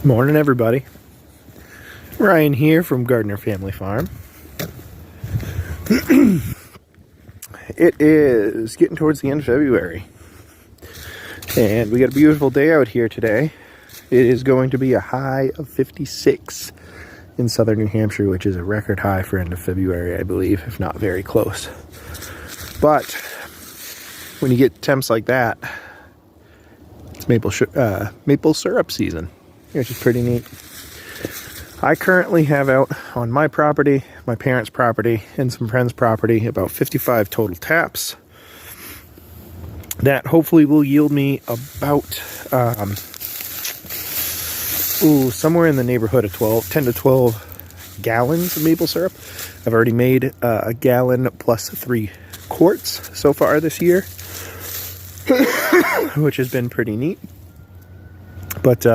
Morning, everybody. Ryan here from Gardner Family Farm. It is getting towards the end of February, and we got a beautiful day out here today. It is going to be a high of 56 in southern New Hampshire, which is a record high for end of February, I believe, if not very close. But when you get temps like that, it's maple syrup season, which is pretty neat. I currently have out on my property, my parents' property, and some friends' property about 55 total taps. That hopefully will yield me about somewhere in the neighborhood of 10 to 12 gallons of maple syrup. I've already made a gallon plus 3 quarts so far this year, which has been pretty neat. But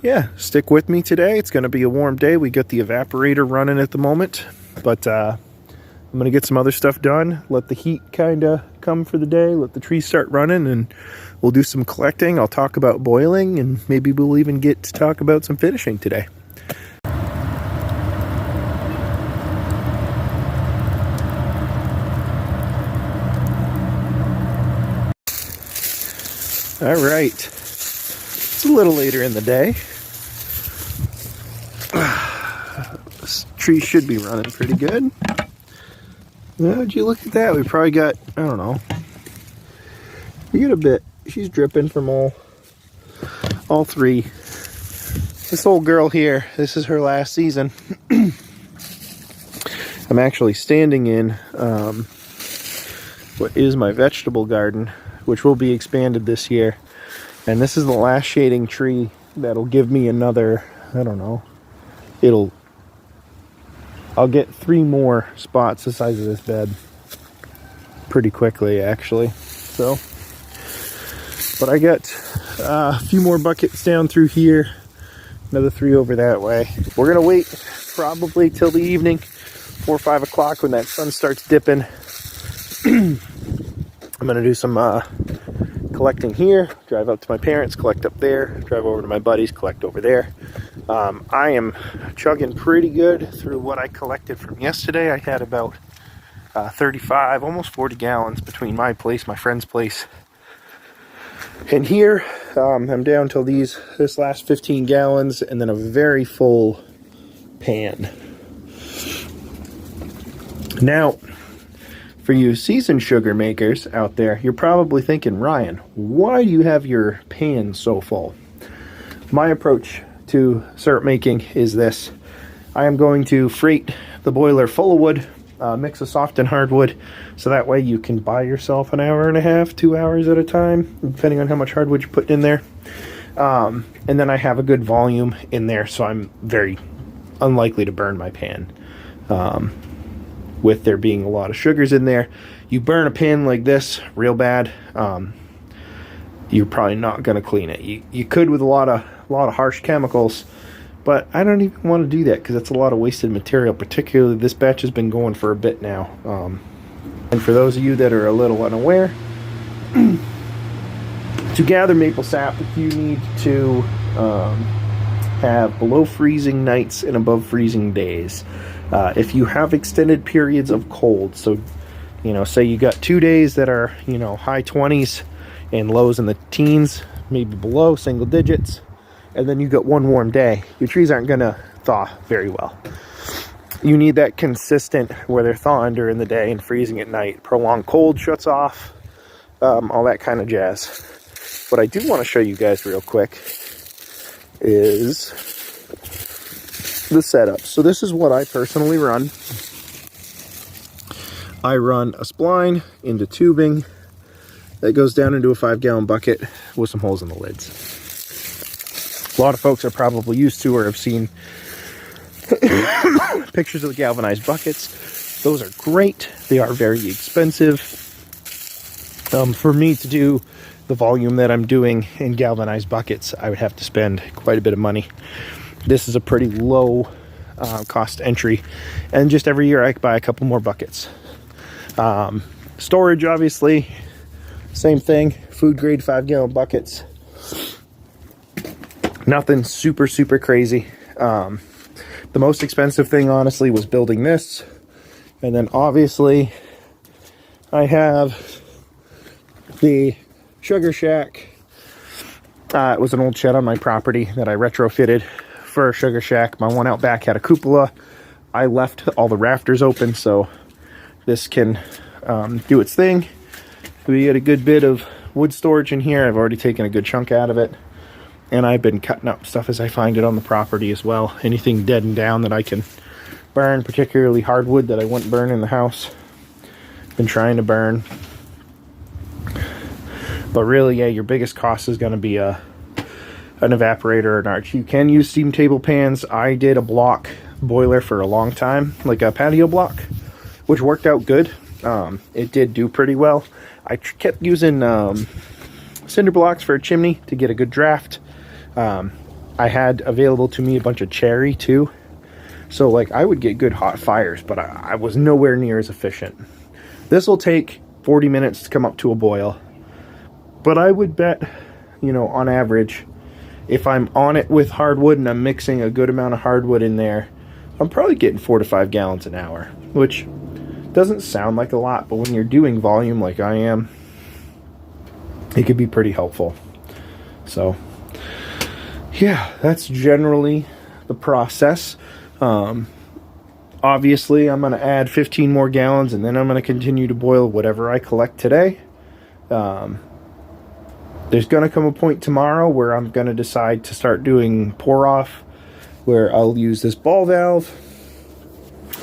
yeah, stick with me today. It's going to be a warm day. We got the evaporator running at the moment, but I'm going to get some other stuff done. Let the heat kind of come for the day. Let the trees start running, and we'll do some collecting. I'll talk about boiling, and maybe we'll even get to talk about some finishing today. All right. It's a little later in the day. This tree should be running pretty good. Would you look at that? We probably got, I don't know. We get a bit. She's dripping from all three. This old girl here, this is her last season. I'm actually standing in what is my vegetable garden, which will be expanded this year. And this is the last shading tree that'll give me another, I don't know, I'll get 3 more spots the size of this bed pretty quickly, actually. So, but I got a few more buckets down through here, another 3 over that way. We're gonna wait probably till the evening, 4 or 5 o'clock, when that sun starts dipping. I'm gonna do some collecting here, drive up to my parents, collect up there, drive over to my buddies, collect over there. I am chugging pretty good through what I collected from yesterday. I had about 35, almost 40 gallons between my place, my friend's place, and here. I'm down till this last 15 gallons, and then a very full pan. Now, for you seasoned sugar makers out there, you're probably thinking, Ryan, why do you have your pan so full? My approach to syrup making is this. I am going to freight the boiler full of wood, mix of soft and hardwood, so that way you can buy yourself an hour and a half, 2 hours at a time, depending on how much hardwood you put in there. And then I have a good volume in there, so I'm very unlikely to burn my pan. With there being a lot of sugars in there, you burn a pan like this real bad, you're probably not going to clean it. You could with a lot of harsh chemicals, but I don't even want to do that because that's a lot of wasted material. Particularly, this batch has been going for a bit now. And for those of you that are a little unaware, to gather maple sap, you need to have below freezing nights and above freezing days. If you have extended periods of cold, so say you got 2 days that are high 20s and lows in the teens, maybe below single digits, and then you got 1 warm day, your trees aren't gonna thaw very well. You need that consistent where they're thawing during the day and freezing at night. Prolonged cold shuts off, all that kind of jazz. What I do want to show you guys real quick is the setup. So this is what I personally run. I run a spline into tubing that goes down into a 5-gallon bucket with some holes in the lids. A lot of folks are probably used to or have seen pictures of the galvanized buckets. Those are great. They are very expensive. For me to do the volume that I'm doing in galvanized buckets, I would have to spend quite a bit of money. This is a pretty low cost entry, and just every year I buy a couple more buckets. Storage, obviously, same thing. Food grade 5-gallon buckets. Nothing super, super crazy. The most expensive thing, honestly, was building this. And then, obviously, I have the Sugar Shack. It was an old shed on my property that I retrofitted for a Sugar Shack. My one out back had a cupola. I left all the rafters open so this can do its thing. We get a good bit of wood storage in here. I've already taken a good chunk out of it. And I've been cutting up stuff as I find it on the property as well. Anything dead and down that I can burn, particularly hardwood that I wouldn't burn in the house. Been trying to burn. But really, yeah, your biggest cost is going to be an evaporator or an arch. You can use steam table pans. I did a block boiler for a long time, like a patio block, which worked out good. It did do pretty well. I kept using cinder blocks for a chimney to get a good draft. I had available to me a bunch of cherry too. So like I would get good hot fires, but I was nowhere near as efficient. This will take 40 minutes to come up to a boil. But I would bet, you know, on average, if I'm on it with hardwood and I'm mixing a good amount of hardwood in there, I'm probably getting 4 to 5 gallons an hour, which doesn't sound like a lot, but when you're doing volume like I am, it could be pretty helpful. So, yeah, that's generally the process. Obviously, I'm going to add 15 more gallons, and then I'm going to continue to boil whatever I collect today. There's going to come a point tomorrow where I'm going to decide to start doing pour-off, where I'll use this ball valve.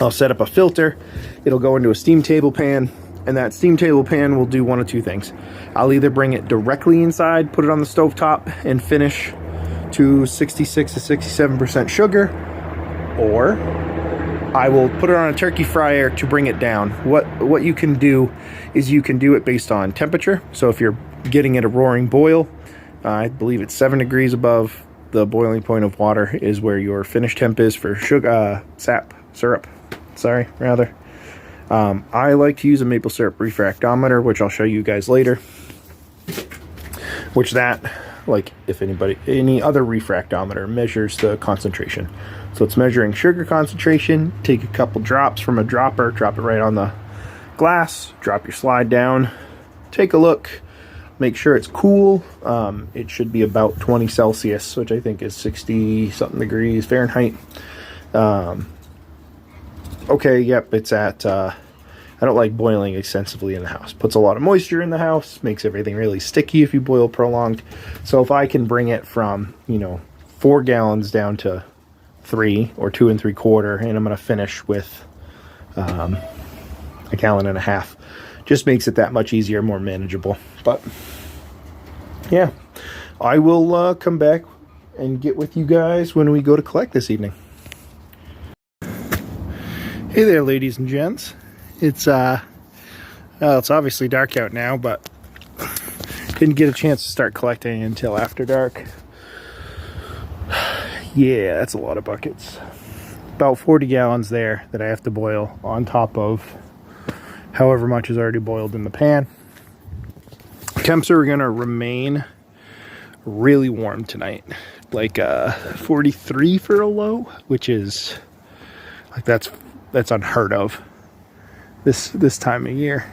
I'll set up a filter. It'll go into a steam table pan, and that steam table pan will do one of two things. I'll either bring it directly inside, put it on the stovetop, and finish to 66 to 67% sugar, or I will put it on a turkey fryer to bring it down. What you can do is you can do it based on temperature. So if you're getting it a roaring boil, I believe it's 7 degrees above the boiling point of water is where your finish temp is for sugar, syrup. I like to use a maple syrup refractometer, which I'll show you guys later. Which that, like if any other refractometer measures the concentration. So it's measuring sugar concentration. Take a couple drops from a dropper, drop it right on the glass, drop your slide down, take a look, make sure it's cool. It should be about 20 Celsius, which I think is 60 something degrees Fahrenheit. Okay, yep, it's at, I don't like boiling extensively in the house. Puts a lot of moisture in the house, makes everything really sticky if you boil prolonged. So if I can bring it from, 4 gallons down to 3 or 2 3/4, and I'm going to finish with a gallon and a half, just makes it that much easier, more manageable. But yeah, I will come back and get with you guys when we go to collect this evening. Hey there, ladies and gents. It's obviously dark out now, but didn't get a chance to start collecting until after dark. Yeah, that's a lot of buckets. About 40 gallons there that I have to boil on top of however much is already boiled in the pan. Temps are going to remain really warm tonight. Like 43 for a low, which is like that's unheard of this time of year.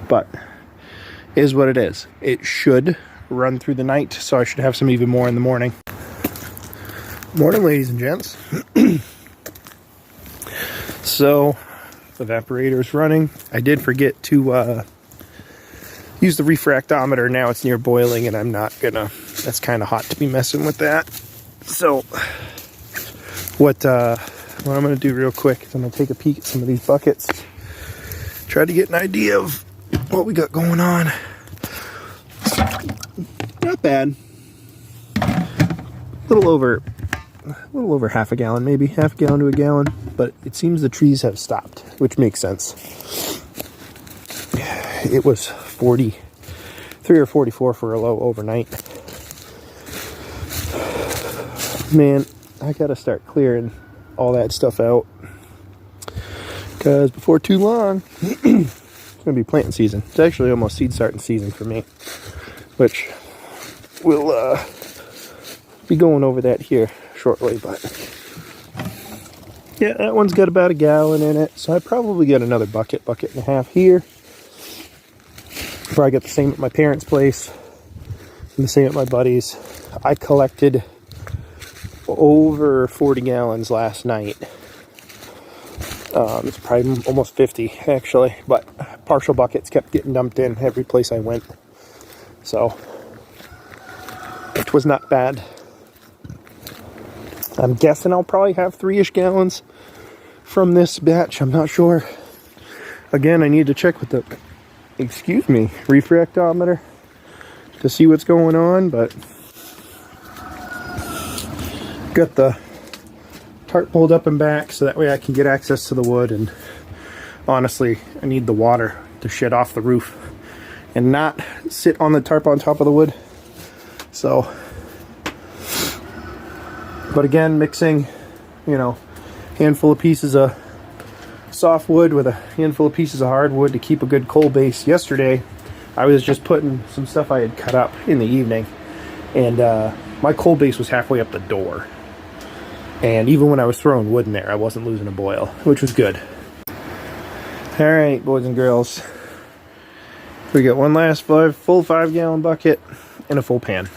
But is what it is. It should run through the night, so I should have some even more in the morning. Morning, ladies and gents. So the evaporator is running. I did forget to use the refractometer. Now it's near boiling, and I'm not gonna, that's kind of hot to be messing with that. So what I'm gonna do real quick is I'm gonna take a peek at some of these buckets, try to get an idea of what we got going on. Not bad. A little over half a gallon, maybe half a gallon to a gallon, but it seems the trees have stopped, which makes sense. It was 43 or 44 for a low overnight. Man, I gotta start clearing all that stuff out, because before too long it's gonna be planting season. It's actually almost seed starting season for me, which will be going over that here shortly, but yeah, that one's got about a gallon in it, so I probably get another bucket and a half here. Probably got the same at my parents' place and the same at my buddy's. I collected over 40 gallons last night. It's probably almost 50 actually, but partial buckets kept getting dumped in every place I went, so which was not bad. I'm guessing I'll probably have 3-ish gallons from this batch. I'm not sure. Again, I need to check with the refractometer to see what's going on, but got the tarp pulled up and back so that way I can get access to the wood. And honestly, I need the water to shed off the roof and not sit on the tarp on top of the wood. So, but again, mixing, you know, handful of pieces of softwood with a handful of pieces of hardwood to keep a good coal base. Yesterday, I was just putting some stuff I had cut up in the evening, and my coal base was halfway up the door. And even when I was throwing wood in there, I wasn't losing a boil, which was good. All right, boys and girls. We got one last full 5-gallon bucket and a full pan.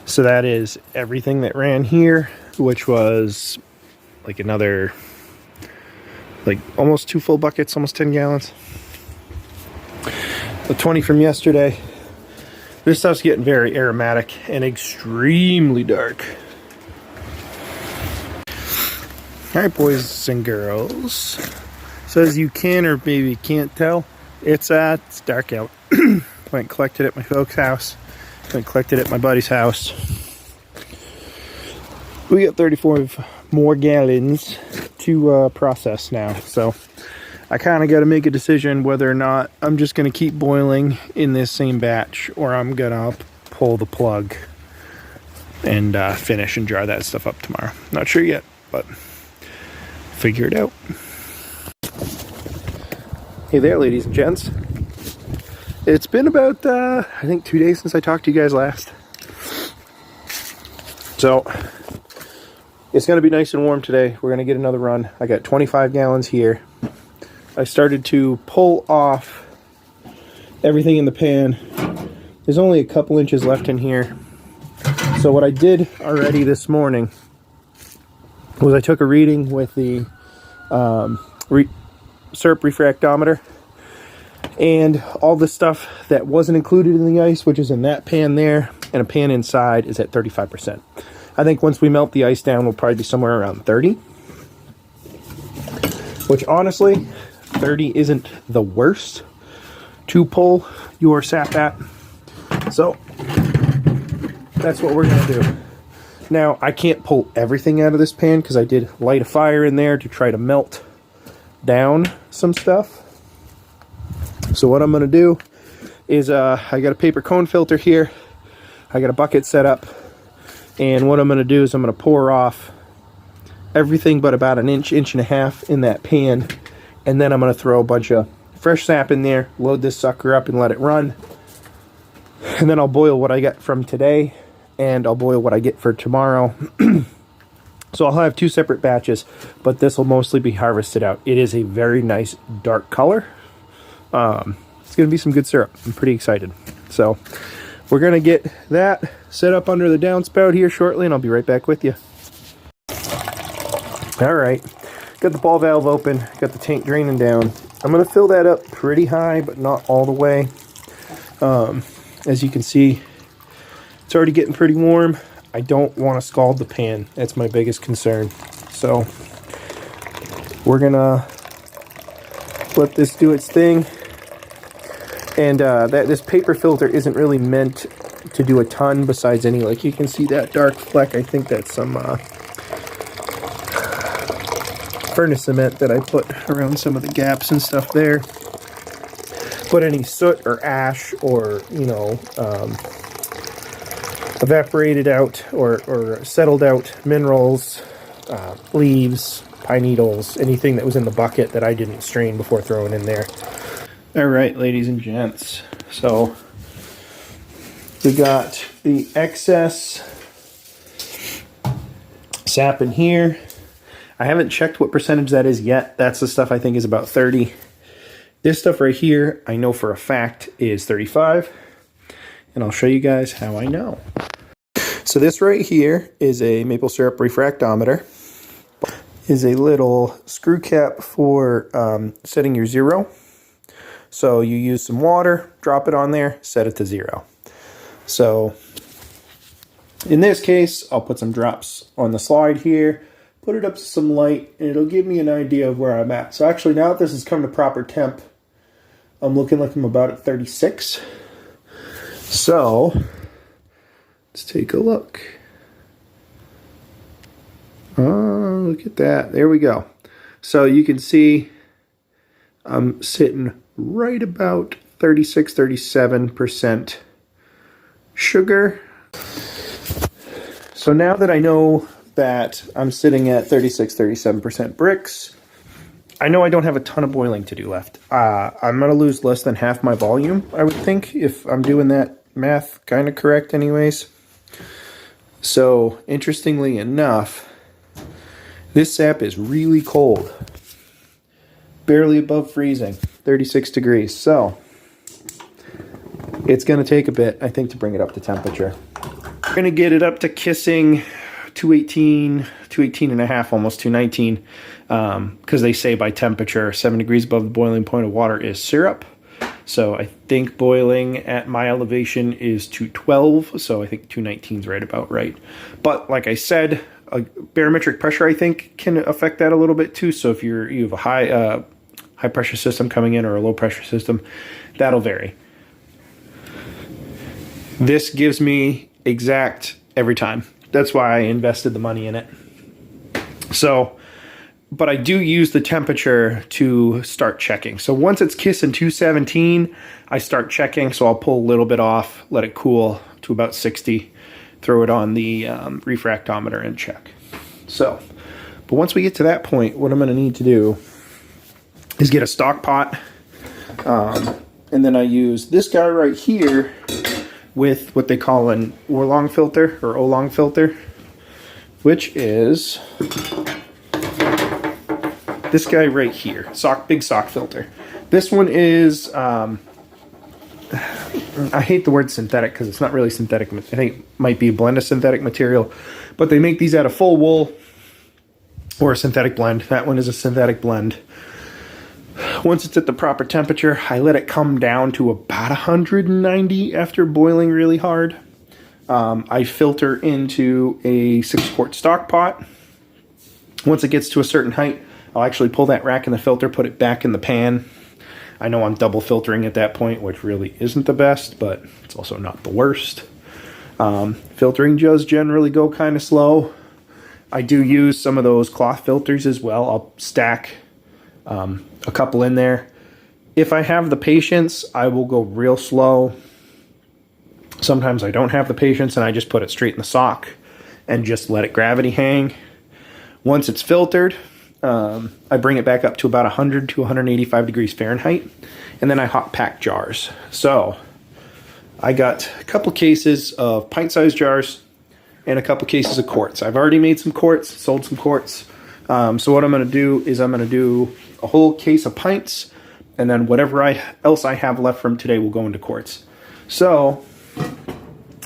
So that is everything that ran here, which was like another, like almost 2 full buckets, almost 10 gallons. The 20 from yesterday. This stuff's getting very aromatic and extremely dark. All right, boys and girls. So as you can or maybe can't tell, it's dark out. Went and collected at my folks' house. Went and collected at my buddy's house. We got 34 more gallons to process now. So I kind of got to make a decision whether or not I'm just going to keep boiling in this same batch, or I'm going to pull the plug and finish and jar that stuff up tomorrow. Not sure yet, but figure it out. Hey there, ladies and gents. It's been about, I think 2 days since I talked to you guys last. So, it's going to be nice and warm today. We're going to get another run. I got 25 gallons here. I started to pull off everything in the pan. There's only a couple inches left in here. So what I did already this morning was I took a reading with the SERP refractometer, and all the stuff that wasn't included in the ice, which is in that pan there, and a pan inside, is at 35%. I think once we melt the ice down, we'll probably be somewhere around 30. Which honestly, 30 isn't the worst to pull your sap at. So, that's what we're going to do. Now, I can't pull everything out of this pan because I did light a fire in there to try to melt down some stuff. So what I'm going to do is I got a paper cone filter here. I got a bucket set up. And what I'm going to do is I'm going to pour off everything but about an inch and a half in that pan. And then I'm going to throw a bunch of fresh sap in there, load this sucker up and let it run. And then I'll boil what I get from today, and I'll boil what I get for tomorrow. So I'll have 2 separate batches, but this will mostly be harvested out. It is a very nice dark color. It's going to be some good syrup. I'm pretty excited. So we're going to get that set up under the downspout here shortly, and I'll be right back with you. All right, got the ball valve open, got the tank draining down. I'm going to fill that up pretty high, but not all the way. As you can see, it's already getting pretty warm. I don't want to scald the pan. That's my biggest concern. So we're gonna let this do its thing. And this paper filter isn't really meant to do a ton besides any, like you can see that dark fleck. I think that's some furnace cement that I put around some of the gaps and stuff there. But any soot or ash or, you know, evaporated out or settled out minerals, leaves, pine needles, anything that was in the bucket that I didn't strain before throwing in there. All right, ladies and gents. So we got the excess sap in here. I haven't checked what percentage that is yet. That's the stuff I think is about 30. This stuff right here, I know for a fact is 35. And I'll show you guys how I know. So this right here is a maple syrup refractometer. Is a little screw cap for setting your zero. So you use some water, drop it on there, set it to 0. So in this case, I'll put some drops on the slide here, put it up to some light, and it'll give me an idea of where I'm at. So actually now that this has come to proper temp, I'm looking like I'm about at 36. So let's take a look. Oh, look at that. There we go. So you can see I'm sitting right about 36, 37% sugar. So now that I know that I'm sitting at 36, 37% Brix, I know I don't have a ton of boiling to do left. I'm going to lose less than half my volume, I would think, if I'm doing that math kind of correct anyways. So, interestingly enough, this sap is really cold. Barely above freezing, 36 degrees. So, it's going to take a bit, I think, to bring it up to temperature. We're going to get it up to kissing 218, 218 and a half, almost 219, because they say by temperature, 7 degrees above the boiling point of water is syrup. So I think boiling at my elevation is 212, so I think 219 is right about right. But like I said, a barometric pressure, I think, can affect that a little bit too. So if you have a high pressure system coming in or a low pressure system, that'll vary. This gives me exact every time. That's why I invested the money in it. So, but I do use the temperature to start checking. So once it's kissing 217, I start checking. So I'll pull a little bit off, let it cool to about 60, throw it on the refractometer and check. So, but once we get to that point, what I'm going to need to do is get a stock pot. And then I use this guy right here with what they call an Oolong filter or Oolong filter, which is this guy right here, big sock filter. This one is, I hate the word synthetic because it's not really synthetic. I think it might be a blend of synthetic material, but they make these out of full wool or a synthetic blend. That one is a synthetic blend. Once it's at the proper temperature, I let it come down to about 190 after boiling really hard. I filter into a 6-quart stock pot. Once it gets to a certain height, I'll actually pull that rack in the filter, put it back in the pan. I know I'm double filtering at that point, which really isn't the best, but it's also not the worst. Filtering does generally go kind of slow. I do use some of those cloth filters as well. I'll stack a couple in there. If I have the patience, I will go real slow. Sometimes I don't have the patience and I just put it straight in the sock and just let it gravity hang. Once it's filtered, I bring it back up to about 100 to 185 degrees Fahrenheit, and then I hot pack jars. So I got a couple cases of pint-sized jars and a couple cases of quarts. I've already made some quarts, sold some quarts. So what I'm going to do is I'm going to do a whole case of pints, and then whatever else I have left from today will go into quarts. So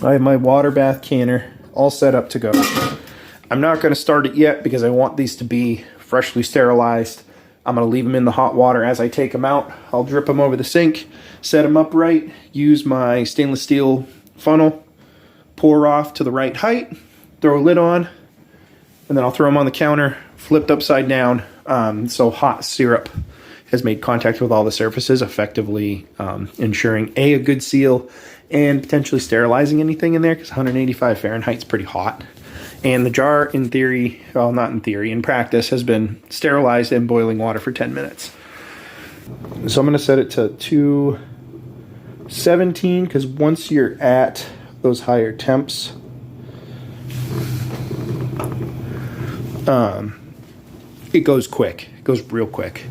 I have my water bath canner all set up to go. I'm not going to start it yet because I want these to be freshly sterilized. I'm going to leave them in the hot water as I take them out. I'll drip them over the sink, set them up right, use my stainless steel funnel, pour off to the right height, throw a lid on, and then I'll throw them on the counter, flipped upside down, so hot syrup has made contact with all the surfaces, effectively ensuring a good seal and potentially sterilizing anything in there, because 185 Fahrenheit is pretty hot. And the jar, in theory, well, not in theory, in practice, has been sterilized in boiling water for 10 minutes. So I'm going to set it to 217, because once you're at those higher temps, it goes quick. It goes real quick.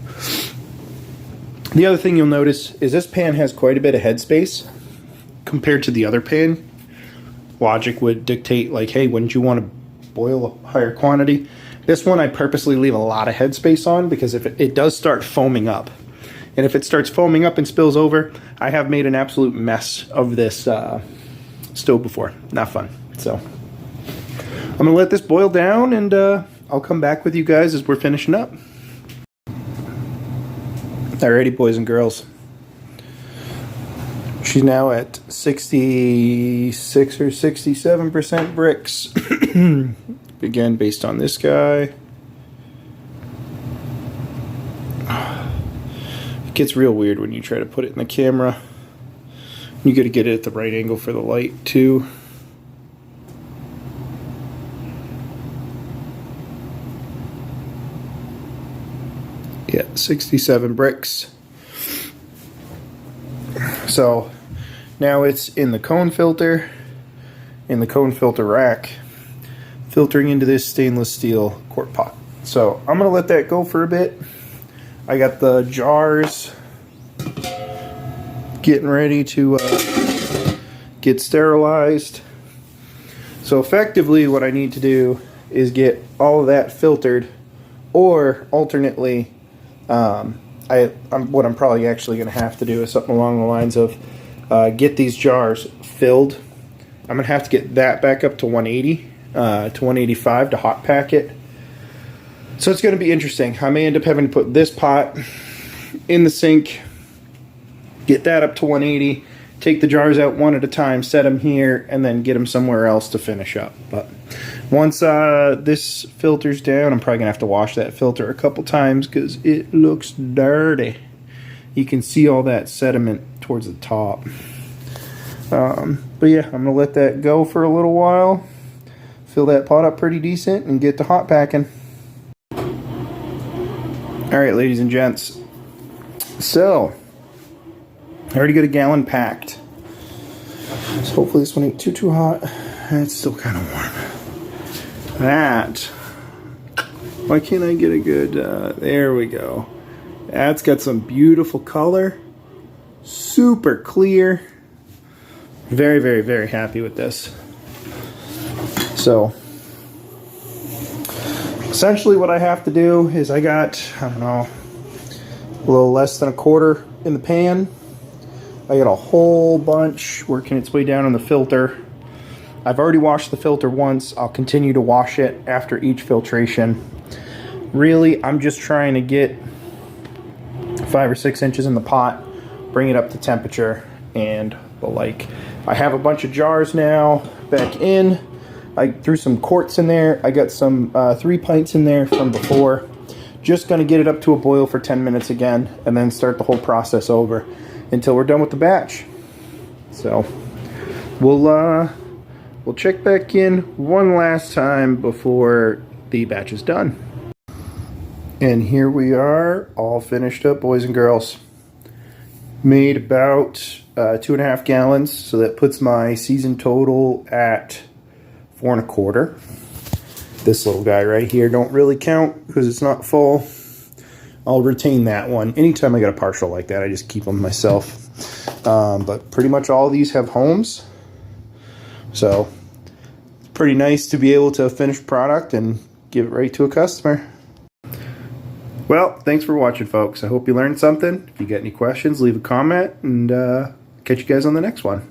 The other thing you'll notice is this pan has quite a bit of headspace compared to the other pan. Logic would dictate, like, hey, wouldn't you want to boil a higher quantity. This one I purposely leave a lot of headspace on because if it does start foaming up, and if it starts foaming up and spills over, I have made an absolute mess of this stove before. Not fun. So I'm gonna let this boil down, and I'll come back with you guys as we're finishing up. Alrighty, boys and girls. She's now at 66 or 67% bricks. Again, based on this guy. It gets real weird when you try to put it in the camera. You got to get it at the right angle for the light too. Yeah, 67 bricks. So now it's in the cone filter, in the cone filter rack, filtering into this stainless steel quart pot. So I'm gonna let that go for a bit. I got the jars getting ready to get sterilized. So effectively what I need to do is get all of that filtered, or alternately what I'm probably actually going to have to do is something along the lines of get these jars filled. I'm going to have to get that back up to 180 to 185 to hot pack it. So it's going to be interesting. I may end up having to put this pot in the sink, get that up to 180, take the jars out one at a time, set them here, and then get them somewhere else to finish up. But once this filters down, I'm probably going to have to wash that filter a couple times because it looks dirty. You can see all that sediment towards the top. But yeah, I'm going to let that go for a little while, fill that pot up pretty decent, and get to hot packing. Alright, ladies and gents. So, I already got a gallon packed. So hopefully this one ain't too hot. It's still kind of warm. That. Why can't I get a good... there we go. That's got some beautiful color. Super clear. Very, very, very happy with this. So, essentially what I have to do is I got, I don't know, a little less than a quarter in the pan. I got a whole bunch working its way down on the filter. I've already washed the filter once. I'll continue to wash it after each filtration. Really, I'm just trying to get 5 or 6 inches in the pot, bring it up to temperature, and the like. I have a bunch of jars now back in. I threw some quarts in there. I got some 3 pints in there from before. Just gonna get it up to a boil for 10 minutes again, and then start the whole process over until we're done with the batch. So we'll check back in one last time before the batch is done. And here we are, all finished up, boys and girls. Made about 2.5 gallons, so that puts my season total at 4 1/4. This little guy right here don't really count because it's not full. I'll retain that one. Anytime I get a partial like that, I just keep them myself. But pretty much all of these have homes. So it's pretty nice to be able to finish product and give it right to a customer. Well, thanks for watching, folks. I hope you learned something. If you got any questions, leave a comment, and catch you guys on the next one.